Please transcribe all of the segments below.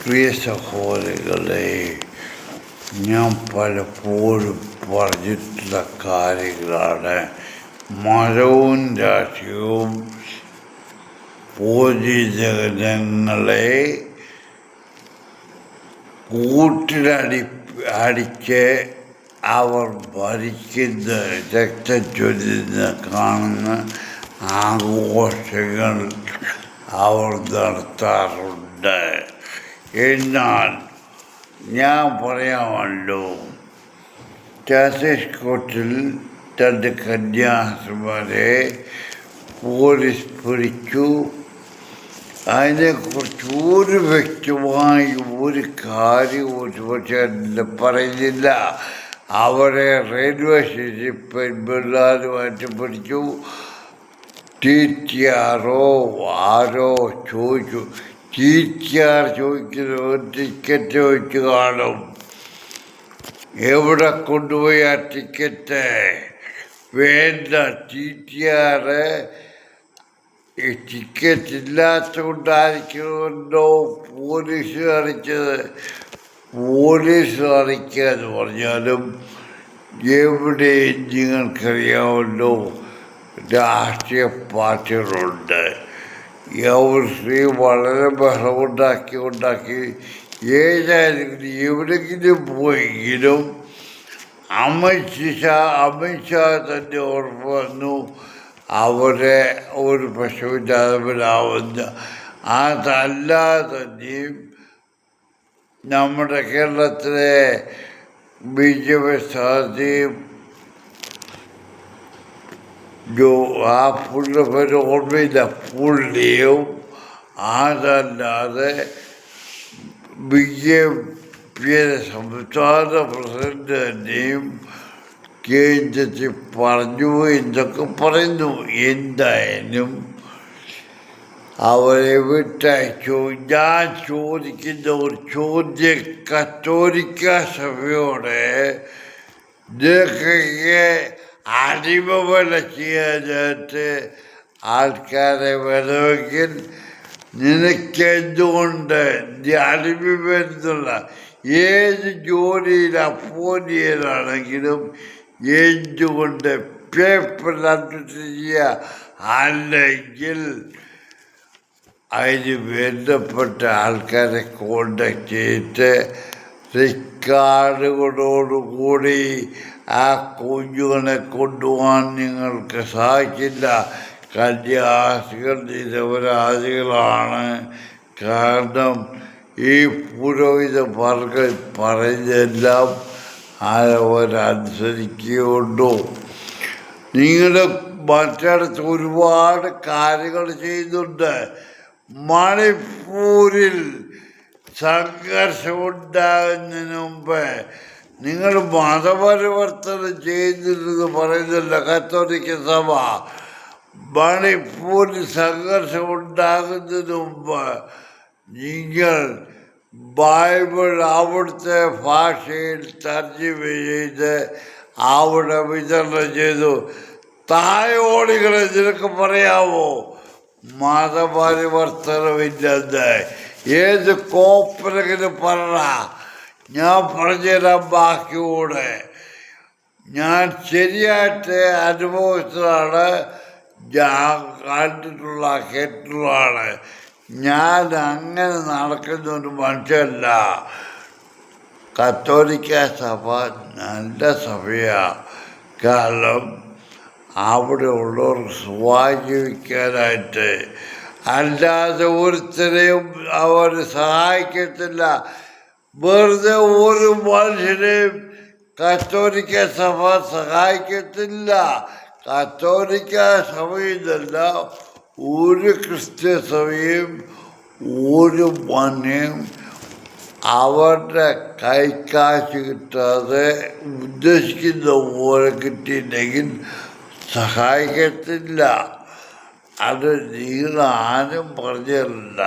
പ്രിയ സഹോദരികളെ, ഞാൻ പലപ്പോഴും പറഞ്ഞിട്ടുള്ള കാര്യങ്ങളാണ്. മതവും രാഷ്ട്രീയവും പൊതുജനങ്ങളെ അടിച്ച് അവർ ഭരിക്കുന്ന രക്തം ചൊല്ലുന്ന കാണുന്ന ആഘോഷങ്ങൾ അവർ നടത്താറുണ്ട്. എന്നാൽ ഞാൻ പറയാമല്ലോ, ഛത്തീസ്ഗഡിൽ 2 കന്യാസ്ത്രീമാരെ പോലീസ് പിടിച്ചു. അതിനെക്കുറിച്ച് ഒരു വ്യക്തമായി ഒരു കാര്യം ഒരുപക്ഷെ പറയുന്നില്ല. അവരെ റെയിൽവേ സ്റ്റേഷനിൽ പെൺപിള്ളേരുമായിട്ട് പിടിച്ചു. TTRO ആരോ ചോദിച്ചു. TTR ചോദിക്കുന്നത് ടിക്കറ്റ് വെച്ച് കാണും. എവിടെ കൊണ്ടുപോയി ആ ടിക്കറ്റ്? വേണ്ട. TTR ഈ ടിക്കറ്റ് ഇല്ലാത്തതുകൊണ്ടായിരിക്കുമല്ലോ പോലീസ് കാണിച്ചത്. പോലീസ് കാണിക്കുക എന്ന് പറഞ്ഞാലും എവിടെയും നിങ്ങൾക്കറിയാമല്ലോ, രാഷ്ട്രീയ പാർട്ടികളുണ്ട്. സ്ത്രീ വളരെ ബഹളമുണ്ടാക്കി ഏതായാലും എവിടെയെങ്കിലും പോയെങ്കിലും അമിത്ഷാ തന്നെ ഉറപ്പ് വന്നു അവരെ ഒരു പ്രശ്നമില്ലാതെ. അതല്ലാതെ തന്നെയും നമ്മുടെ കേരളത്തിലെ BJP സ്ഥാനാർത്ഥിയും ആ പുള്ളിയുടെ പേര് ഓർമ്മയില്ല, പുള്ളിയും അതല്ലാതെ BJP സംസ്ഥാന പ്രസിഡന്റ് തന്നെയും കേന്ദ്രത്തിൽ പറഞ്ഞു എന്നൊക്കെ പറയുന്നു. എന്തായാലും അവരെ വിട്ടയച്ചു. ഞാൻ ചോദിക്കുന്ന ഒരു ചോദ്യം, കത്തോലിക്ക സഭയോടെ ഇതൊക്കെ അടിമവേല ചെയ്യാനായിട്ട് ആൾക്കാരെ വേണമെങ്കിൽ നിനക്കെന്തുകൊണ്ട് അടിമ വരുന്നുള്ള ഏത് ജോലിയിൽ അപ്പോയിൻ്റ് ചെയ്യാനാണെങ്കിലും എന്തുകൊണ്ട് പേപ്പർ അഡ്മിറ്റ് ചെയ്യുക? അല്ലെങ്കിൽ അതിന് ബന്ധപ്പെട്ട ആൾക്കാരെ കോണ്ടാക്ട് ചെയ്തിട്ട് റിക്കാർഡുകളോടുകൂടി ആ കുഞ്ഞുങ്ങളെ കൊണ്ടുപോകാൻ നിങ്ങൾക്ക് സാധിക്കില്ല. കന്യാസ്ത്രീകൾ നിരപരാധികളാണ്. കാരണം ഈ പുരോഹിത വർഗം പറയുന്നതെല്ലാം അവരനുസരിക്കുകയുള്ളൂ. നിങ്ങൾ മറ്റിടത്ത് ഒരുപാട് കാര്യങ്ങൾ ചെയ്യുന്നുണ്ട്. മണിപ്പൂരിൽ സംഘർഷമുണ്ടാകുന്നതിന് മുമ്പ് നിങ്ങൾ മതപരിവർത്തനം ചെയ്യുന്നില്ലെന്ന് പറയുന്നില്ല കത്തോലിക്ക സഭ. മണിപ്പൂരിൽ സംഘർഷമുണ്ടാകുന്നതിന് മുമ്പ് നിങ്ങൾ ബൈബിൾ അവിടുത്തെ ഭാഷയിൽ തർജ്ജമ ചെയ്ത് അവിടെ വിതരണം ചെയ്തു. തായോളികളെ നിനക്ക് പറയാമോ മതപരിവർത്തനമില്ലെന്ന്? ഏത് കോപ്പരെങ്കിലും പറ, ഞാൻ പറഞ്ഞുതരാം. ബാക്കിയോടെ ഞാൻ ശരിയായിട്ട് അനുഭവിച്ചതാണ്, ഞാൻ കേട്ടിട്ടുള്ളതാണ്. ഞാൻ അങ്ങനെ നടക്കുന്ന ഒരു മനുഷ്യല്ല. കത്തോലിക്ക സഭ നല്ല സഭയാണ്. കാരണം അവിടെ ഉള്ളവർ സ്വാധീനിക്കാനായിട്ട് അല്ലാതെ ഒരുത്തരെയും അവർ സഹായിക്കത്തില്ല. വെറുതെ ഒരു മനുഷ്യനെയും കത്തോലിക്ക സഭ സഹായിക്കത്തില്ല. കത്തോലിക്ക സഭയിലല്ല ഒരു ക്രിസ്ത്യൻ സഭയും ഒരു മണ്ണിയും അവരുടെ കൈക്കാശ് കിട്ടാതെ ഉദ്ദേശിക്കുന്ന പോലെ കിട്ടിയില്ലെങ്കിൽ സഹായിക്കത്തില്ല. അത് നിങ്ങൾ ആരും പറഞ്ഞില്ല.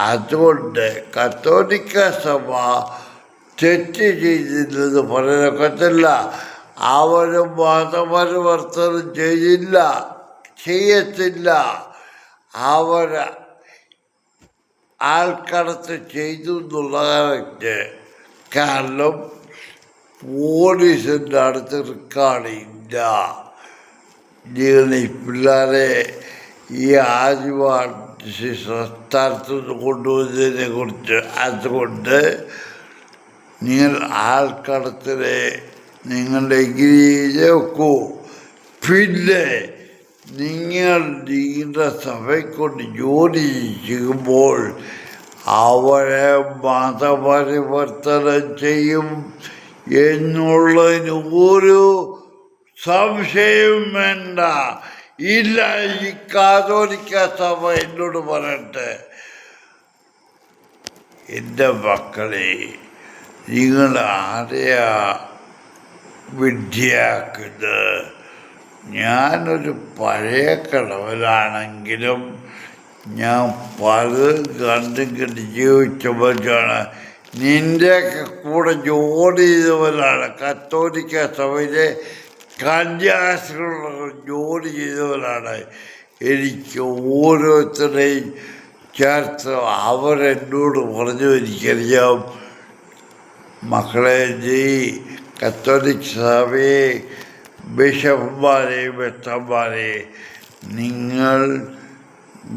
അതുകൊണ്ട് കത്തോലിക്ക സഭ തെറ്റ് ചെയ്തില്ലെന്ന് പറയാനൊക്കത്തില്ല. അവർ മതപരിവർത്തനം ചെയ്യത്തില്ല. അവർ ആൾക്കടത്ത് ചെയ്തു എന്നുള്ളതാണ്. കാരണം പോലീസിൻ്റെ അടുത്ത് റെക്കോർഡില്ല. നിങ്ങൾ ഈ പിള്ളേരെ ഈ ആദിവാസി സ്ഥലത്തുനിന്ന് കൊണ്ടുവന്നതിനെ കുറിച്ച് അതുകൊണ്ട് നിങ്ങൾ ആൾക്കടത്തിനെ നിങ്ങളുടെ എങ്ങനെ വെക്കൂ. പിന്നെ നിങ്ങളുടെ സഭയെക്കൊണ്ട് ജോലി ചെയ്യുമ്പോൾ അവരെ മതപരിവർത്തനം ചെയ്യും എന്നുള്ളതിന് ഒരു സംശയവും വേണ്ട. ഇല്ല, ഈ കാതോലിക്ക സഭ എന്നോട് പറയട്ടെ, എൻ്റെ മക്കളെ, നിങ്ങൾ ആരെയാ വിദ്യയാക്കുന്നത്? ഞാനൊരു പഴയ കിളവനാണെങ്കിലും ഞാൻ പലതും കണ്ടും കണ്ട് ജീവിച്ചവരാണ്. നിൻ്റെയൊക്കെ കൂടെ ജോലി ചെയ്തവരാണ്. കത്തോലിക്ക സഭയിലെ കന്യാസ്ത്രീകളോട് ജോലി ചെയ്തവരാണ്. എനിക്ക് ഓരോരുത്തരെയും ചേർത്ത് അവരെന്നോട് പറഞ്ഞു, എനിക്കറിയാം മക്കളെ, നീ കത്തോലിക്ക സഭയെ ബിഷപ്പുമാരെ മെത്രന്മാരെ നിങ്ങൾ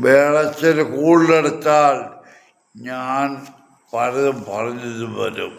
വേളത്തിന് കൂടുതലെടുത്താൽ ഞാൻ പലതും പറഞ്ഞത് വരും.